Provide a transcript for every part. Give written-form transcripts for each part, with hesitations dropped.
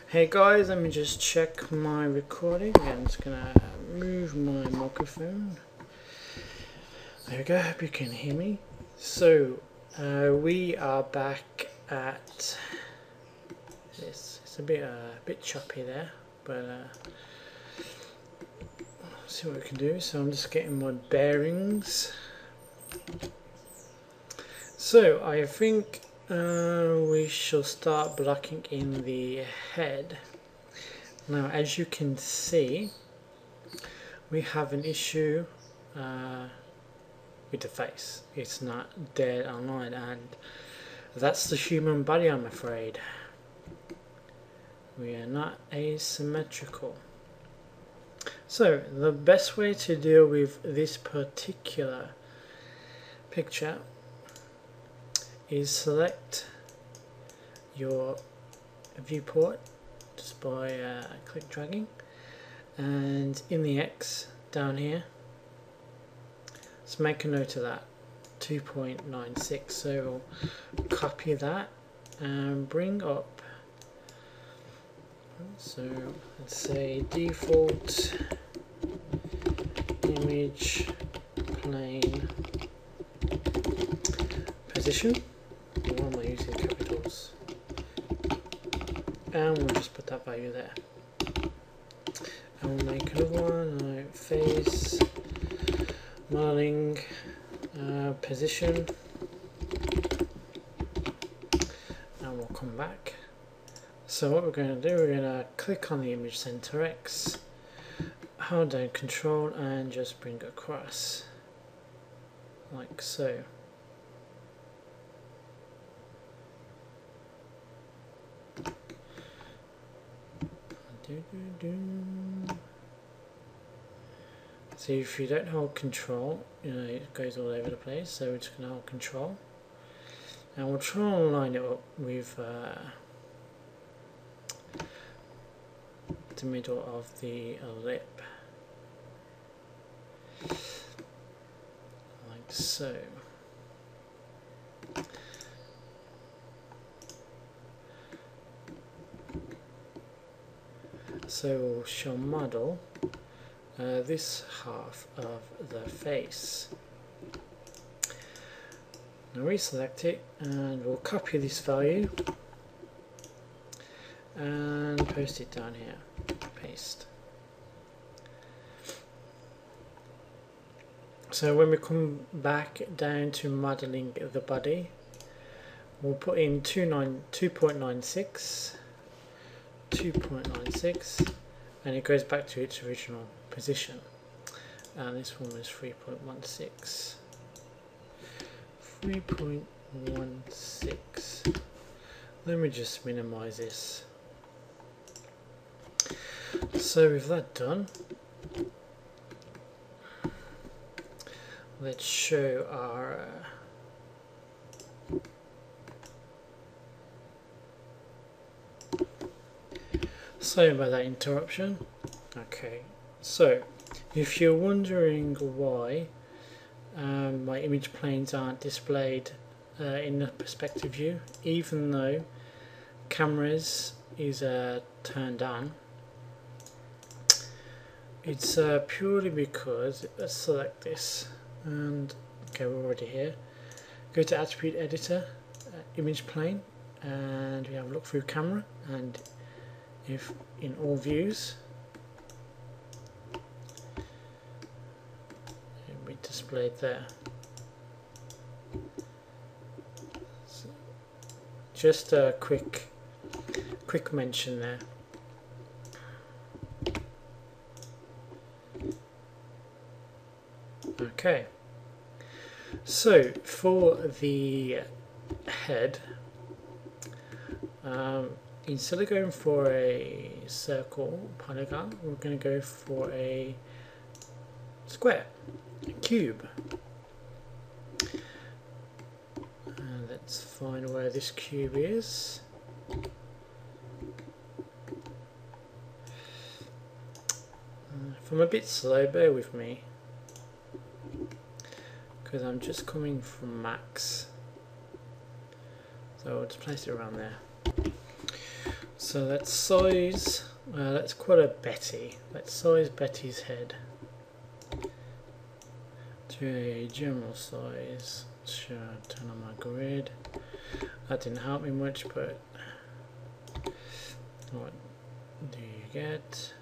Hey guys, let me just check my recording. I'm just gonna move my microphone. There we go, hope you can hear me. So, we are back at this. It's a bit choppy there, but let's see what we can do. So I'm just getting my bearings. So I think we shall start blocking in the head. Now, as you can see, we have an issue with the face. It's not dead online, and that's the human body, I'm afraid. We are not asymmetrical. So the best way to deal with this particular picture is select your viewport just by click dragging, and in the X down here, let's make a note of that 2.96. so we'll copy that and bring up, so let's say default image plane position. Why am I using capitals? And we'll just put that value there. And we'll make another one, like face, modeling, position, and we'll come back. So what we're going to do, we're going to click on the image center X, hold down Control, and just bring it across, like so. So if you don't hold Control, it goes all over the place, so we're just going to hold Control, and we'll try and line it up with the middle of the lip, like so. So we'll show model this half of the face. Now reselect it, and we'll copy this value and post it down here. Paste. So when we come back down to modeling the body, we'll put in 2.96, and it goes back to its original position, and this one was 3.16. Let me just minimize this. So with that done, let's show our sorry about that interruption. Okay, so if you're wondering why my image planes aren't displayed in the perspective view, even though cameras is turned on, it's purely because, let's select this, and okay, we're already here. Go to attribute editor, image plane, and we have look through camera, and if in all views, it'll be displayed there. So just a quick mention there. Okay, so for the head, instead of going for a circle polygon, we're going to go for a square, a cube. And let's find where this cube is. If I'm a bit slow, bear with me, because I'm just coming from max. So I'll just place it around there. So let's size, let's call her Betty. Let's size Betty's head to a general size. Turn on my grid. That didn't help me much, but what do you get?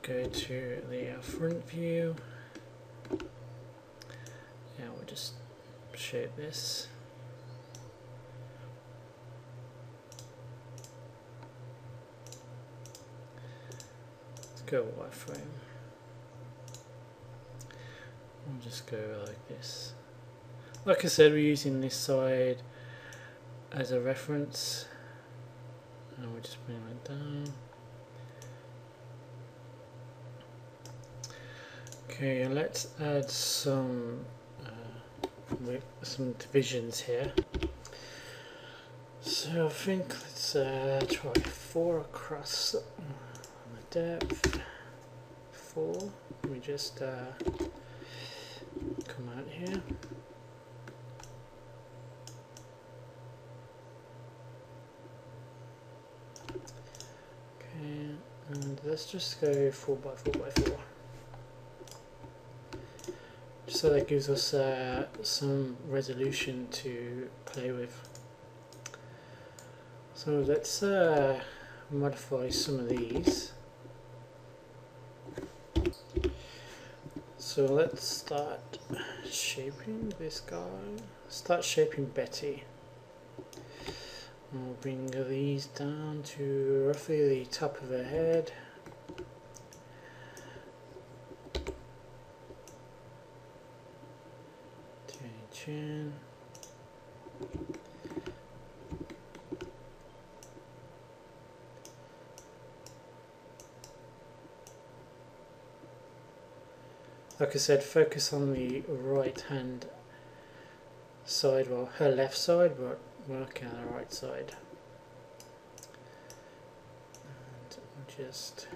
Go to the front view. Yeah, we'll just shape this. Let's go wireframe. We'll just go like this. Like I said, we're using this side as a reference, and we'll just bring that down. Okay, let's add some divisions here. So I think let's try 4 across on the depth. 4. Let me just come out here. Okay, and let's just go 4 by 4 by 4. So that gives us some resolution to play with. So let's modify some of these. So let's start shaping this guy. Start shaping Betty. We'll bring these down to roughly the top of her head. Chin. Like I said, focus on the right hand side, well, her left side, but working on the right side. And we'll just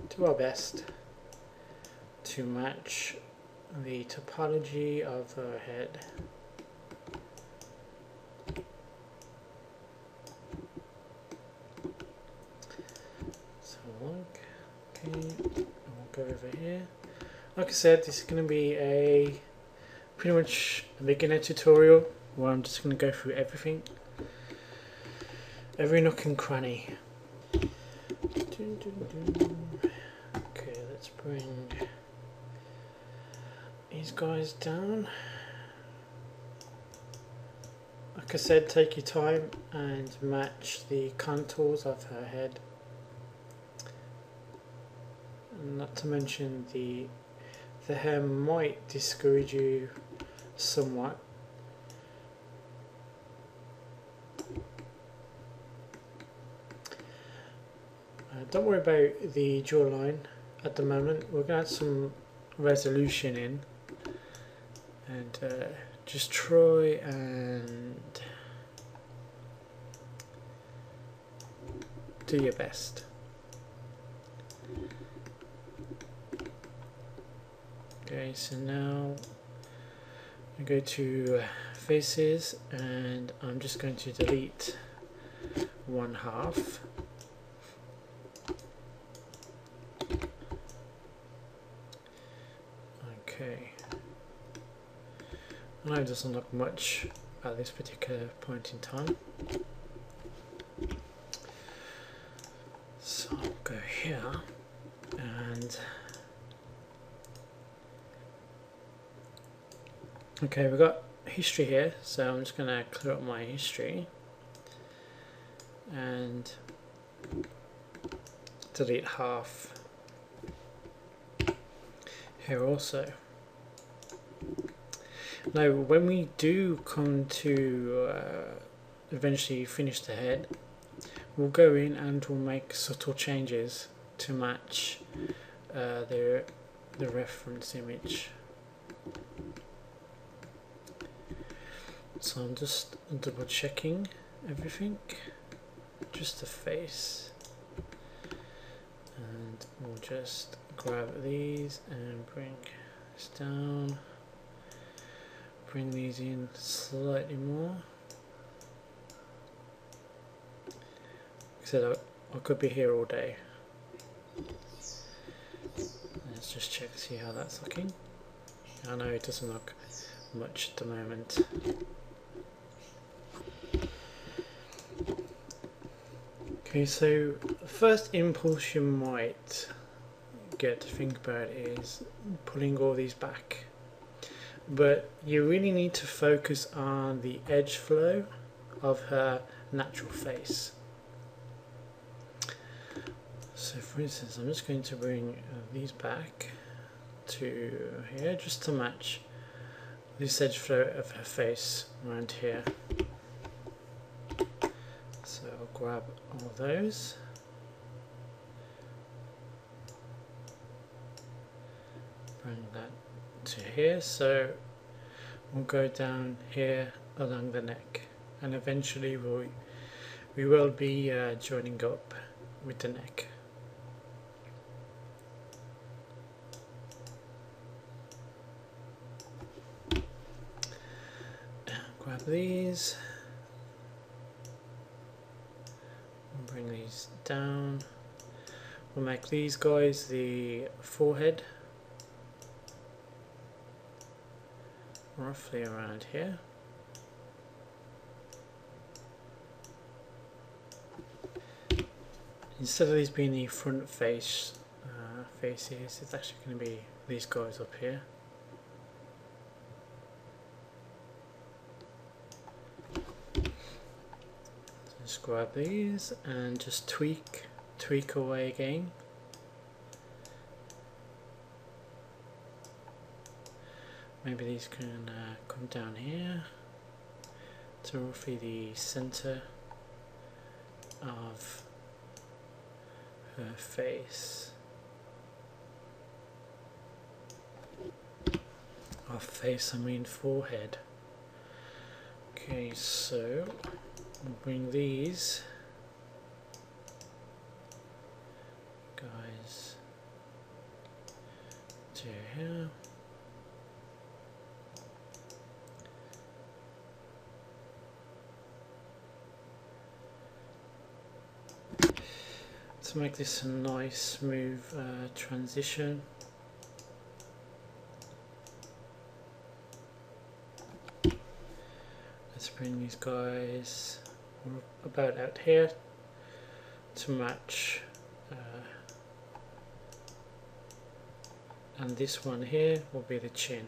do our best to match the topology of her head. So okay, we'll go over here. Like I said, this is going to be a pretty much a beginner tutorial where I'm just going to go through everything, every nook and cranny. Okay, let's bring these guys down. Like I said, take your time and match the contours of her head. Not to mention the hair might discourage you somewhat. Don't worry about the jawline at the moment. We're going to add some resolution in. And just try and do your best. Okay, so now I go to faces and I'm just going to delete 1/2. Okay. I know it doesn't look much at this particular point in time. So I'll go here and okay, we've got history here, so I'm just going to clear up my history and delete 1/2 here also. Now when we do come to eventually finish the head, we'll go in and we'll make subtle changes to match the reference image. So I'm just double checking everything, just the face, and we'll just grab these and bring this down, bring these in slightly more. Like I said, I could be here all day. Let's just check to see how that's looking. I know it doesn't look much at the moment. Okay, so the first impulse you might get to think about is pulling all these back, but you really need to focus on the edge flow of her natural face. So for instance, I'm just going to bring these back to here just to match this edge flow of her face around here. So I'll grab all those. Bring that to here, so we'll go down here along the neck, and eventually we will be joining up with the neck. Grab these, bring these down. We'll make these guys the forehead, roughly around here. Instead of these being the front faces, it's actually going to be these guys up here. Just grab these and just tweak away again. Maybe these can come down here to roughly the center of her face. I mean forehead. Okay, so I'll bring these guys to here. To make this a nice smooth transition. Let's bring these guys about out here to match, and this one here will be the chin.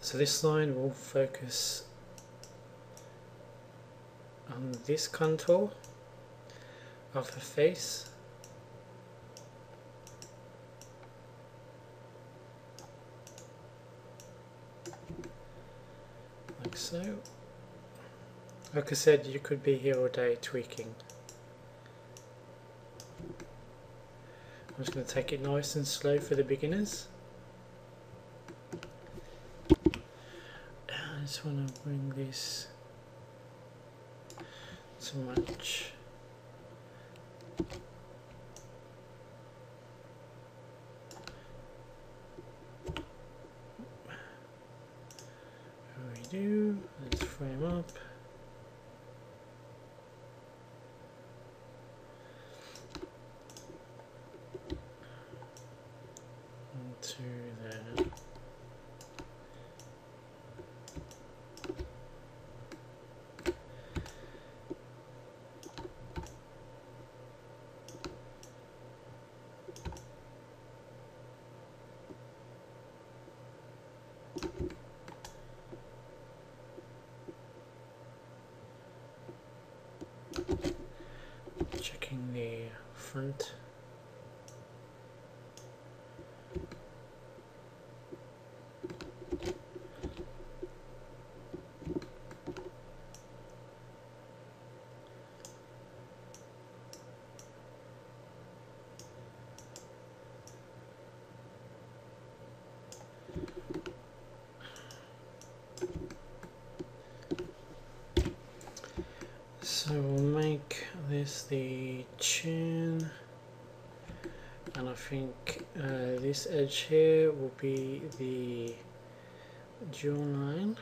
So this line will focus on this contour of her face. Like so. Like I said, you could be here all day tweaking. I'm just going to take it nice and slow for the beginners. I just want to bring this to match. Let's frame up. Onto there. Checking the front. So we'll make this the chin, and I think this edge here will be the dual line.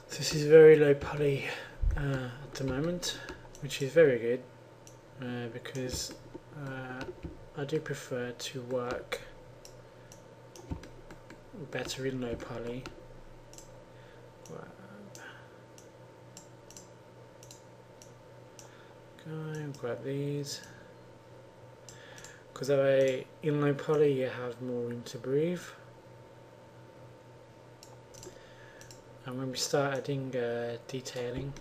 This is very low poly at the moment, which is very good because I do prefer to work better in low poly. Grab these, because in low poly you have more room to breathe, and when we start adding detailing,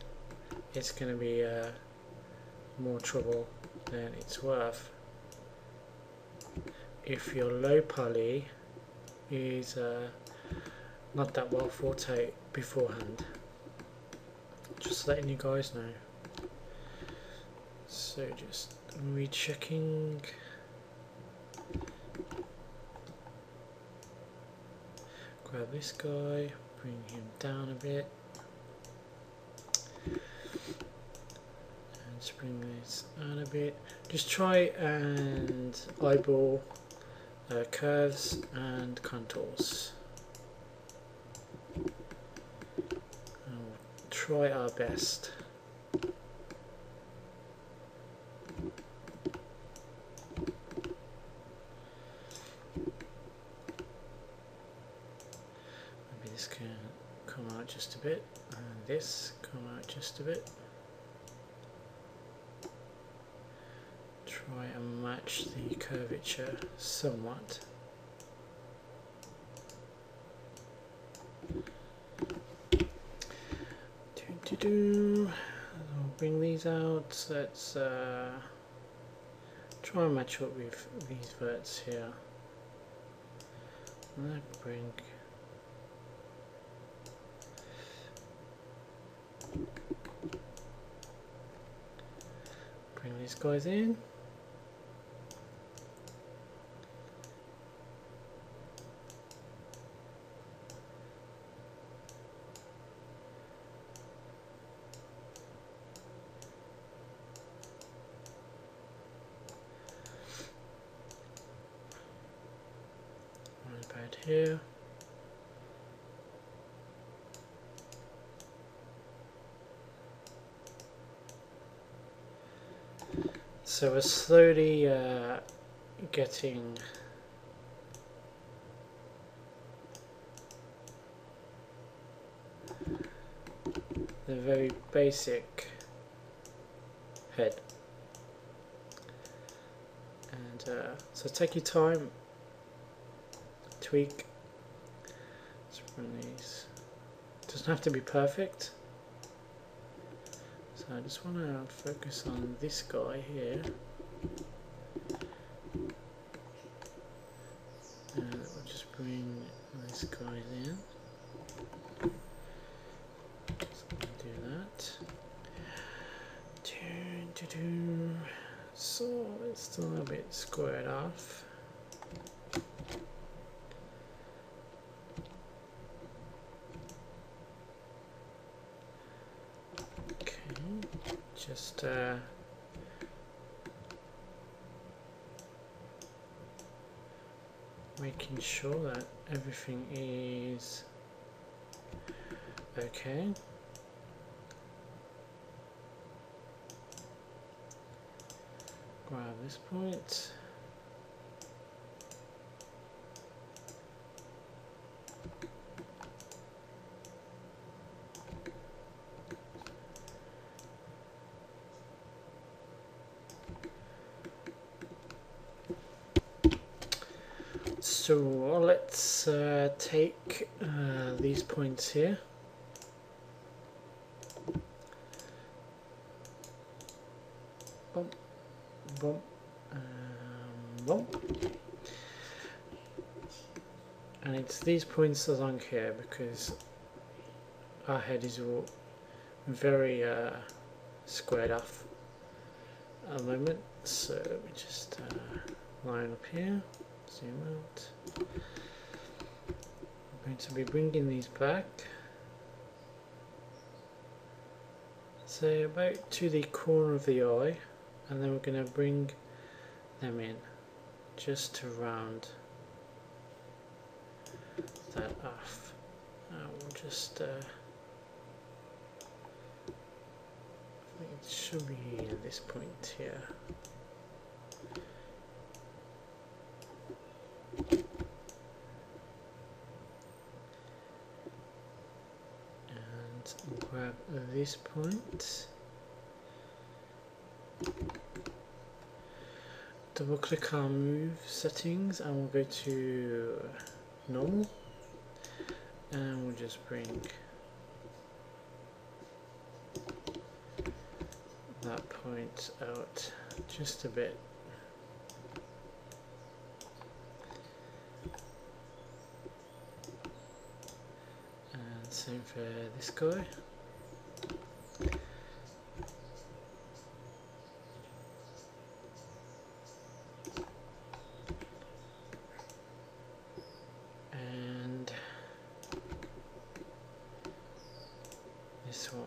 it's going to be more trouble than it's worth if your low poly is not that well thought out beforehand. Just letting you guys know. So just rechecking. Grab this guy, bring him down a bit, and just bring this out a bit. Just try and eyeball curves and contours. And we'll try our best. Maybe this can come out just a bit, and this come out just a bit. Try and match the curvature somewhat. I'll bring these out. Let's try and match up with these verts here. Bring these guys in. Right about here. So we're slowly getting the very basic head, and so take your time, tweak. Let's run these. It doesn't have to be perfect. So I just want to focus on this guy here, and we'll just bring this guy in. So I'll do that. So it's still a bit squared off. Just making sure that everything is okay. Grab this point. So let's take these points here. Bump, bump, bump. And it's these points along here because our head is all very squared off at the moment. So we just line up here. Zoom out, I'm going to be bringing these back, say about to the corner of the eye, and then we're going to bring them in just to round that off. We'll just I think it should be at this point here. And grab this point, double click our move settings, and we'll go to normal, and we'll just bring that point out just a bit. And same for this guy. And this one.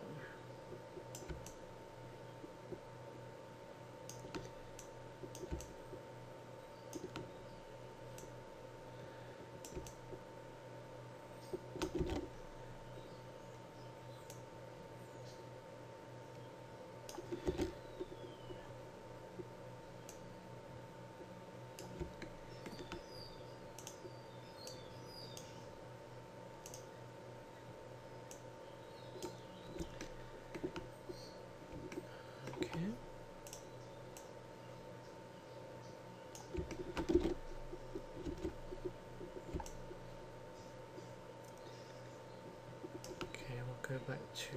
Go back to,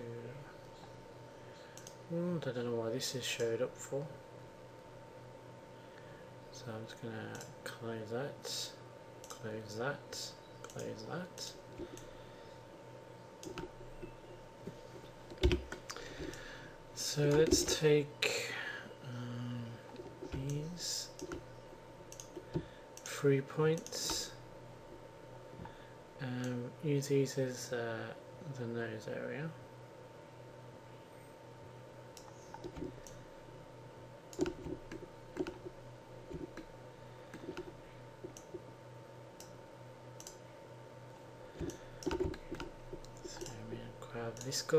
I don't know why this is showed up for, so I'm just going to close that, close that, close that. So let's take these 3 points, use these as the nose area. So I'm going to grab this guy,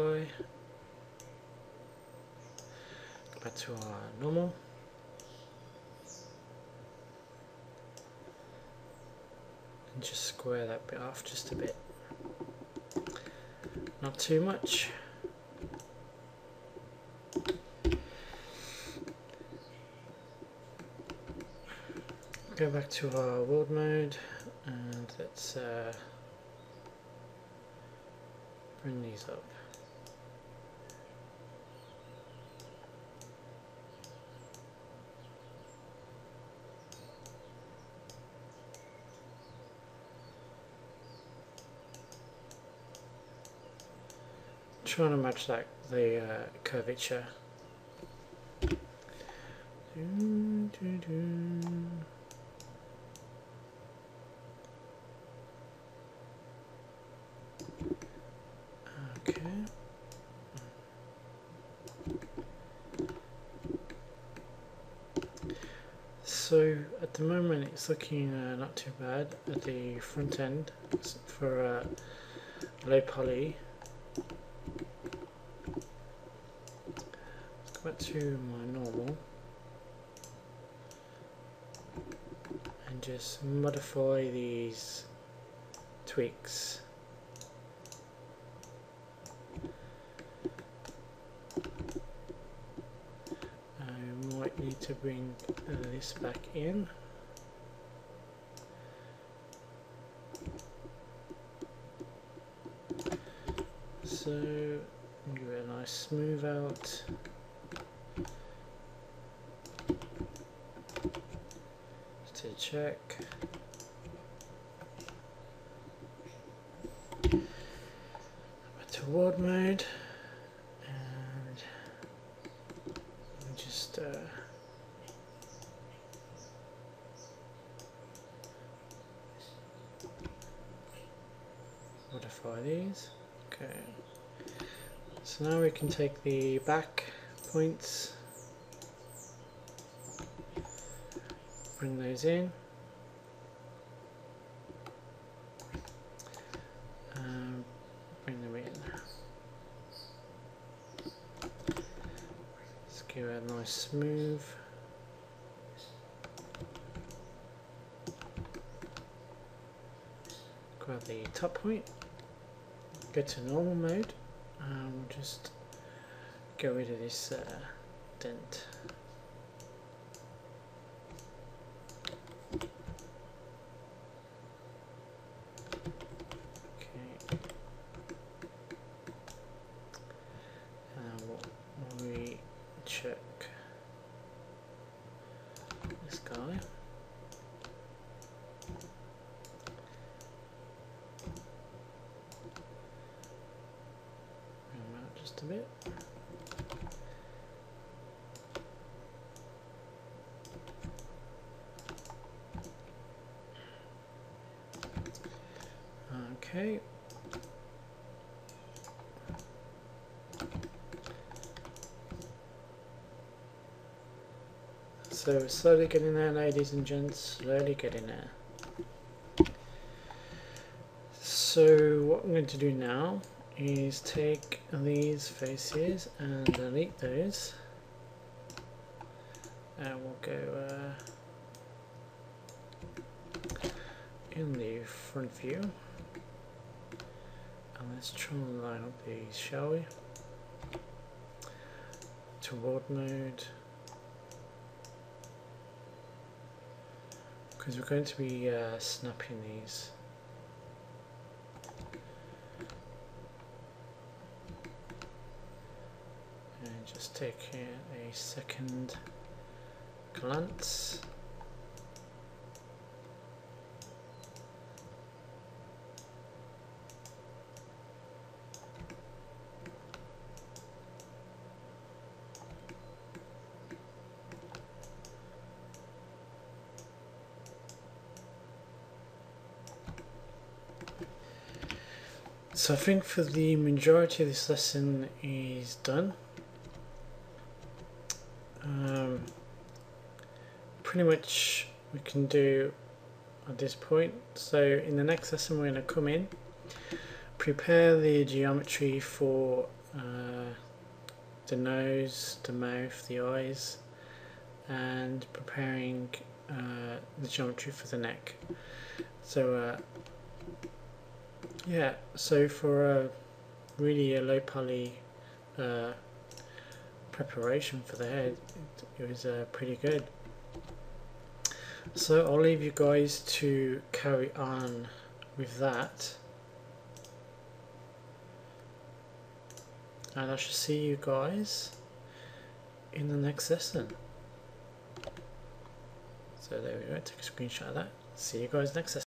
go back to our normal, and just square that bit off just a bit. Not too much. Go back to our world mode, and let's bring these up. Trying to match that the curvature. Okay. So at the moment it's looking not too bad at the front end for low poly. Back to my normal and just modify these tweaks. I might need to bring this back in. So give it a nice smooth out. To check. Back to world mode, and just verify these. Okay. So now we can take the back points, bring those in, bring them in. Let's give it a nice smooth. Grab the top point, go to normal mode, and we'll just get rid of this dent. Okay. And we check this guy. Just a bit. Okay. So slowly getting there, ladies and gents, slowly getting there. So what I'm going to do now is take these faces and delete those, and we'll go in the front view, and let's try and line up these, shall we? Toward mode, because we're going to be snapping these. Just take a second glance. So I think for the majority of this lesson is done. Pretty much we can do at this point. So in the next lesson we're going to come in, prepare the geometry for the nose, the mouth, the eyes, and preparing the geometry for the neck. So yeah, so for really a low poly preparation for the head, it was pretty good. So I'll leave you guys to carry on with that, and I shall see you guys in the next lesson. So there we go, take a screenshot of that. See you guys next lesson.